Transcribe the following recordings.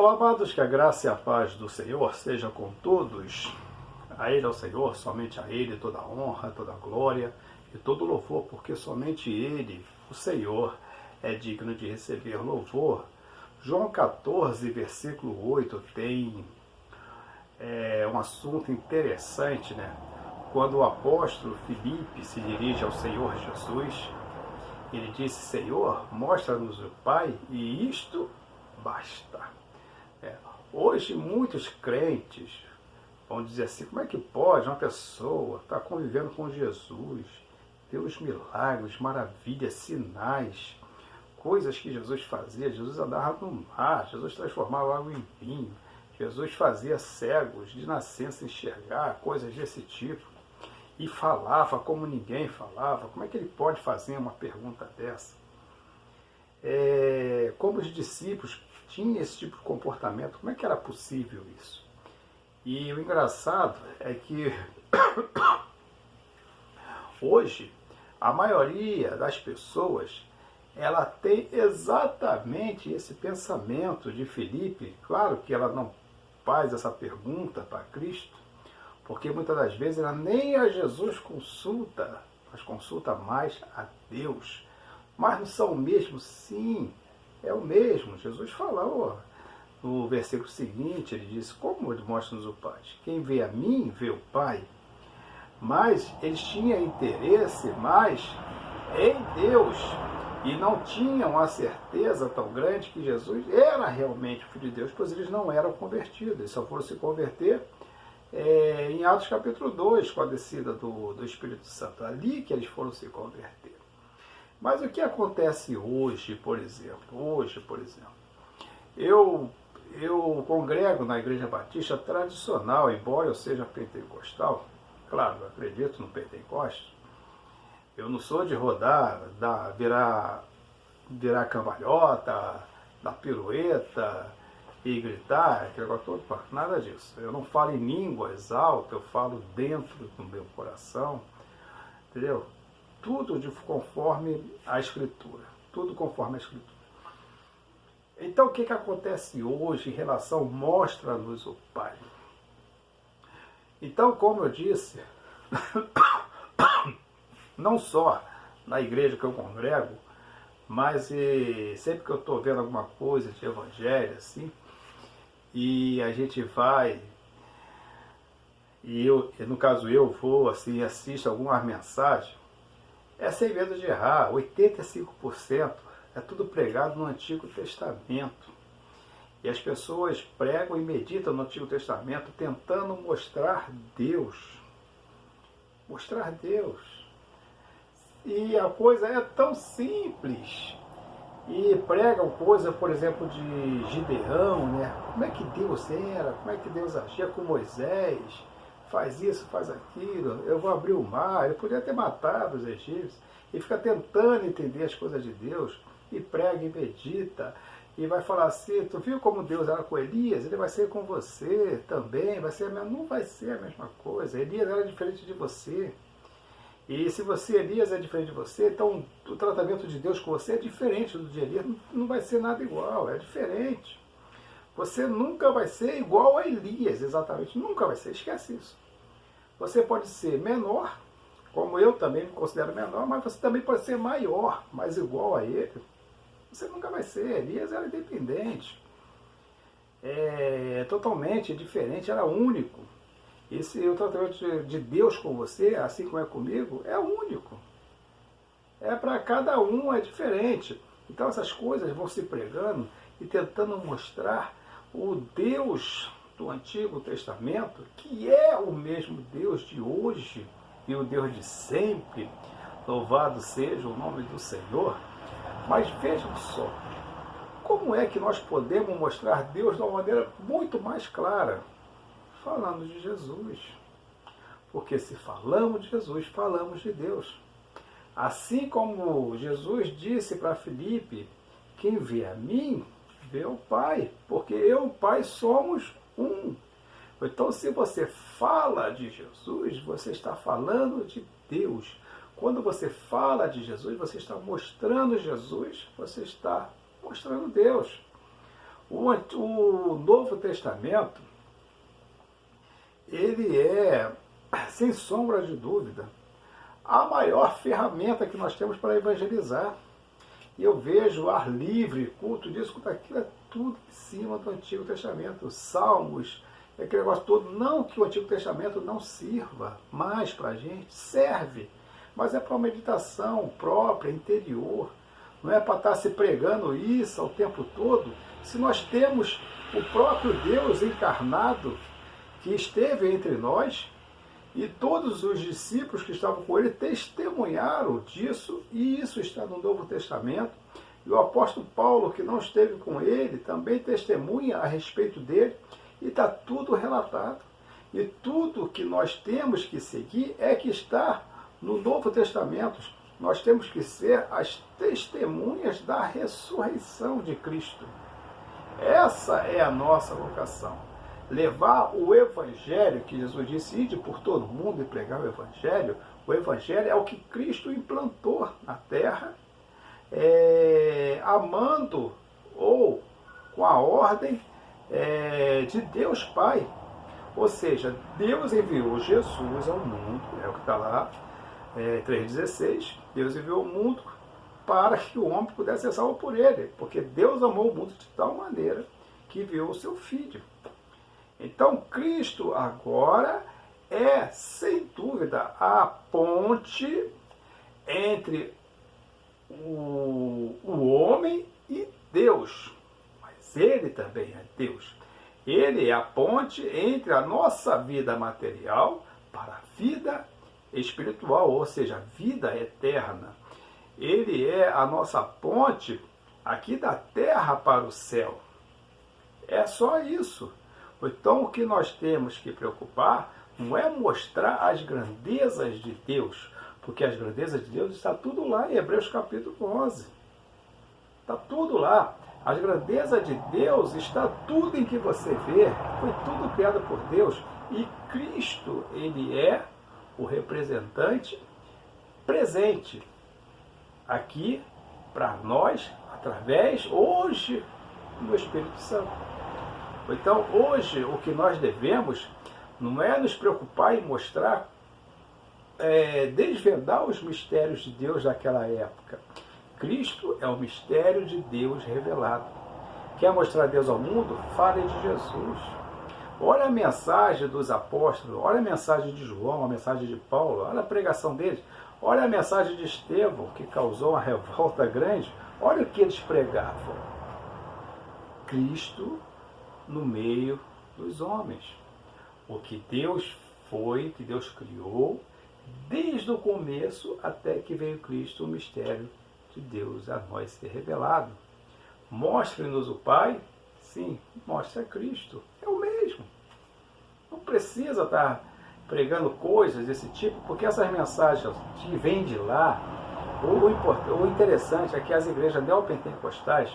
Olá, amados, que a graça e a paz do Senhor seja com todos. A Ele, ao Senhor, somente a Ele, toda a honra, toda a glória e todo louvor, porque somente Ele, o Senhor, é digno de receber louvor. João 14, versículo 8, tem um assunto interessante, né? Quando o apóstolo Filipe se dirige ao Senhor Jesus, ele disse: Senhor, mostra-nos o Pai, e isto basta. Hoje muitos crentes vão dizer assim: como é que pode uma pessoa estar convivendo com Jesus, ver os milagres, maravilhas, sinais, coisas que Jesus fazia? Jesus andava no mar, Jesus transformava água em vinho, Jesus fazia cegos de nascença enxergar, coisas desse tipo, e falava como ninguém falava. Como é que ele pode fazer uma pergunta dessa? Como os discípulos tinham esse tipo de comportamento, como é que era possível isso? E o engraçado é que hoje a maioria das pessoas, ela tem exatamente esse pensamento de Filipe. Claro que ela não faz essa pergunta para Cristo, porque muitas das vezes ela nem a Jesus consulta, mas consulta mais a Deus. Mas não são o mesmo? Sim, é o mesmo. Jesus falou no versículo seguinte, ele disse: como mostra-nos o Pai? Quem vê a mim, vê o Pai. Mas eles tinham interesse mais em Deus e não tinham a certeza tão grande que Jesus era realmente o Filho de Deus, pois eles não eram convertidos. Eles só foram se converter em Atos capítulo 2, com a descida do Espírito Santo. Ali que eles foram se converter. Mas o que acontece hoje, por exemplo? Eu congrego na Igreja Batista tradicional, embora eu seja pentecostal. Claro, eu acredito no Pentecostes. Eu não sou de rodar, virar cambalhota, dar pirueta e gritar, aquele negócio todo, nada disso. Eu não falo em línguas altas, eu falo dentro do meu coração, entendeu? Tudo conforme a Escritura. Tudo conforme a Escritura. Então, o que acontece hoje em relação mostra-nos o Pai? Então, como eu disse, não só na igreja que eu congrego, mas sempre que eu estou vendo alguma coisa de evangelho, assim, e a gente vai, no caso eu vou, assim, assisto algumas mensagens, é sem medo de errar. 85% é tudo pregado no Antigo Testamento. E as pessoas pregam e meditam no Antigo Testamento tentando mostrar Deus. Mostrar Deus. E a coisa é tão simples. E pregam coisa, por exemplo, de Gideão, né? Como é que Deus era? Como é que Deus agia com Moisés? Faz isso, faz aquilo, eu vou abrir o mar. Ele podia ter matado os egípcios. E fica tentando entender as coisas de Deus, e prega e medita, e vai falar assim: tu viu como Deus era com Elias? Ele vai ser com você também, não vai ser a mesma coisa. Elias era diferente de você. E se Elias é diferente de você, então o tratamento de Deus com você é diferente do de Elias, não vai ser nada igual, é diferente. Você nunca vai ser igual a Elias, exatamente, nunca vai ser, esquece isso. Você pode ser menor, como eu também me considero menor, mas você também pode ser maior, mas igual a ele, você nunca vai ser. Elias era independente, totalmente diferente, era único. O tratamento de Deus com você, assim como é comigo, é único. Para cada um, é diferente. Então essas coisas vão se pregando e tentando mostrar o Deus do Antigo Testamento, que é o mesmo Deus de hoje e o Deus de sempre. Louvado seja o nome do Senhor. Mas vejam só, como é que nós podemos mostrar Deus de uma maneira muito mais clara? Falando de Jesus. Porque se falamos de Jesus, falamos de Deus. Assim como Jesus disse para Filipe: quem vê a mim, vê o Pai, porque eu e o Pai somos um. Então, se você fala de Jesus, você está falando de Deus. Quando você fala de Jesus, você está mostrando Jesus, você está mostrando Deus. O Novo Testamento, ele é, sem sombra de dúvida, a maior ferramenta que nós temos para evangelizar. E eu vejo ar livre, culto disso, culto daquilo, é tudo em cima do Antigo Testamento. Salmos, aquele negócio todo. Não que o Antigo Testamento não sirva mais para a gente, serve. Mas é para uma meditação própria, interior. Não é para estar se pregando isso ao tempo todo. Se nós temos o próprio Deus encarnado, que esteve entre nós, e todos os discípulos que estavam com ele testemunharam disso, e isso está no Novo Testamento. E o apóstolo Paulo, que não esteve com ele, também testemunha a respeito dele, e está tudo relatado. E tudo que nós temos que seguir é que está no Novo Testamento. Nós temos que ser as testemunhas da ressurreição de Cristo. Essa é a nossa vocação. Levar o Evangelho, que Jesus disse, ide por todo mundo e pregar o Evangelho. O Evangelho é o que Cristo implantou na terra, amando ou com a ordem de Deus Pai. Ou seja, Deus enviou Jesus ao mundo, é o que está lá, 3,16, Deus enviou o mundo para que o homem pudesse ser salvo por ele, porque Deus amou o mundo de tal maneira que enviou o seu Filho. Então, Cristo agora é, sem dúvida, a ponte entre o homem e Deus. Mas ele também é Deus. Ele é a ponte entre a nossa vida material para a vida espiritual, ou seja, a vida eterna. Ele é a nossa ponte aqui da terra para o céu. É só isso. Então, o que nós temos que preocupar não é mostrar as grandezas de Deus, porque as grandezas de Deus está tudo lá em Hebreus capítulo 11. Está tudo lá. As grandezas de Deus está tudo em que você vê. Foi tudo criado por Deus. E Cristo, ele é o representante presente aqui para nós, através, hoje, do Espírito Santo. Então, hoje, o que nós devemos não é nos preocupar em mostrar, desvendar os mistérios de Deus daquela época. Cristo é o mistério de Deus revelado. Quer mostrar Deus ao mundo? Fale de Jesus. Olha a mensagem dos apóstolos, olha a mensagem de João, a mensagem de Paulo, olha a pregação deles, olha a mensagem de Estevão, que causou uma revolta grande. Olha o que eles pregavam. Cristo no meio dos homens. O que Deus foi, que Deus criou, desde o começo até que veio Cristo, o mistério de Deus a nós ser revelado. Mostre-nos o Pai, sim, mostre a Cristo. É o mesmo. Não precisa estar pregando coisas desse tipo, porque essas mensagens que vêm de lá, o interessante é que as igrejas neopentecostais,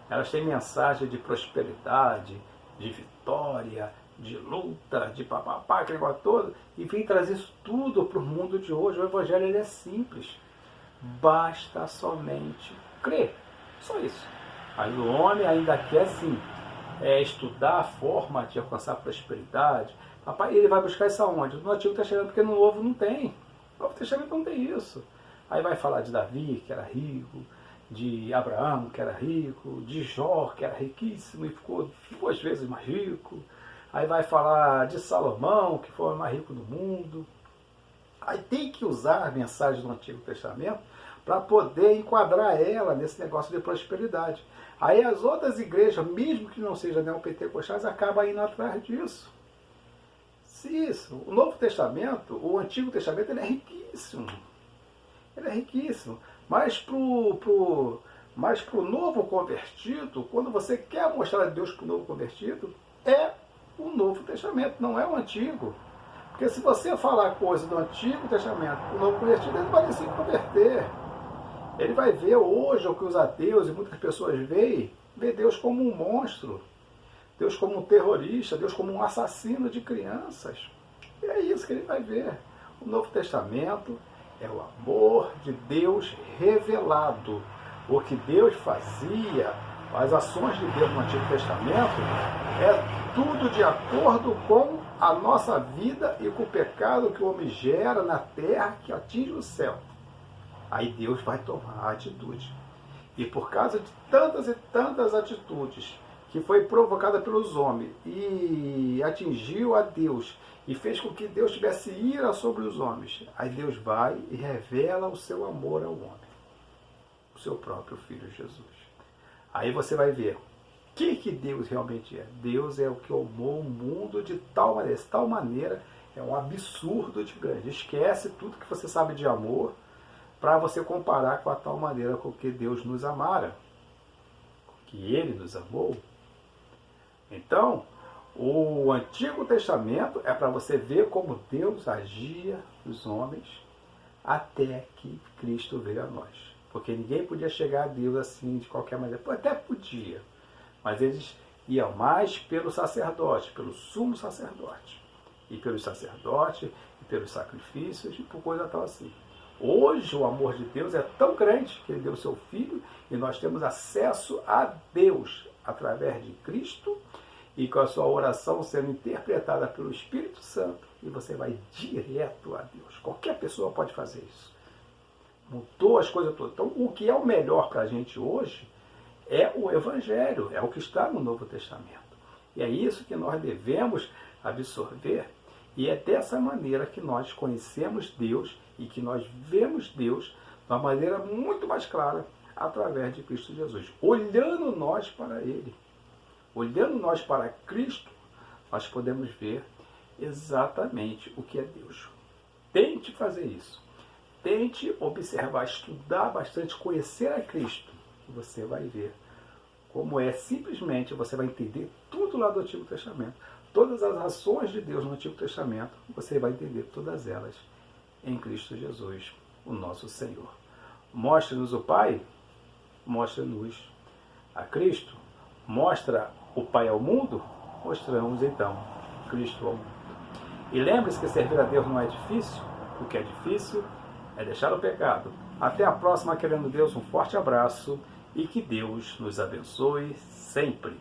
elas têm mensagem de prosperidade, de vitória, de luta, de papapá, aquele negócio todo, e vem trazer isso tudo para o mundo de hoje. O Evangelho ele é simples. Basta somente crer. Só isso. Mas o homem ainda quer, sim, estudar a forma de alcançar prosperidade. Papai, ele vai buscar isso aonde? No Antigo Testamento, porque no Novo não tem. No Novo Testamento não tem isso. Aí vai falar de Davi, que era rico, de Abraão, que era rico, de Jó, que era riquíssimo e ficou 2 vezes mais rico. Aí vai falar de Salomão, que foi o mais rico do mundo. Aí tem que usar a mensagem do Antigo Testamento para poder enquadrar ela nesse negócio de prosperidade. Aí as outras igrejas, mesmo que não sejam neopentecostais, acabam indo atrás disso. Se isso, o Novo Testamento, o Antigo Testamento, ele é riquíssimo. Ele é riquíssimo. Mas pro novo convertido, quando você quer mostrar a Deus para o novo convertido, é o Novo Testamento, não é o Antigo. Porque se você falar coisa do Antigo Testamento para o novo convertido, ele vai se converter. Ele vai ver hoje o que os ateus e muitas pessoas veem, vê Deus como um monstro, Deus como um terrorista, Deus como um assassino de crianças. E é isso que ele vai ver. O Novo Testamento é o amor de Deus revelado. O que Deus fazia As ações de Deus no Antigo Testamento é tudo de acordo com a nossa vida e com o pecado que o homem gera na terra que atinge o céu. Aí Deus vai tomar a atitude. E por causa de tantas e tantas atitudes que foi provocada pelos homens e atingiu a Deus e fez com que Deus tivesse ira sobre os homens, aí Deus vai e revela o seu amor ao homem, o seu próprio Filho Jesus. Aí você vai ver que Deus realmente é. Deus é o que amou o mundo de tal maneira, é um absurdo de grande. Esquece tudo que você sabe de amor para você comparar com a tal maneira com que Deus nos amara, que Ele nos amou. Então, o Antigo Testamento é para você ver como Deus agia nos homens até que Cristo veio a nós. Porque ninguém podia chegar a Deus assim de qualquer maneira. Até podia, mas eles iam mais pelo sacerdote, pelo sumo sacerdote. E pelos sacerdotes, e pelos sacrifícios, e por coisa tal assim. Hoje o amor de Deus é tão grande que Ele deu o seu Filho e nós temos acesso a Deus através de Cristo e com a sua oração sendo interpretada pelo Espírito Santo e você vai direto a Deus. Qualquer pessoa pode fazer isso. Mudou as coisas todas. Então o que é o melhor para a gente hoje é o Evangelho, é o que está no Novo Testamento. E é isso que nós devemos absorver e é dessa maneira que nós conhecemos Deus e que nós vemos Deus de uma maneira muito mais clara através de Cristo Jesus. Olhando nós para Ele, olhando nós para Cristo, nós podemos ver exatamente o que é Deus. Tente fazer isso. Tente observar, estudar bastante, conhecer a Cristo. E você vai ver como é simplesmente, você vai entender tudo lá do Antigo Testamento. Todas as ações de Deus no Antigo Testamento, você vai entender todas elas em Cristo Jesus, o nosso Senhor. Mostre-nos o Pai, mostre-nos a Cristo. Mostra o Pai ao mundo, mostramos então Cristo ao mundo. E lembre-se que servir a Deus não é difícil, o que é difícil é deixar o pecado. Até a próxima, querendo Deus, um forte abraço e que Deus nos abençoe sempre.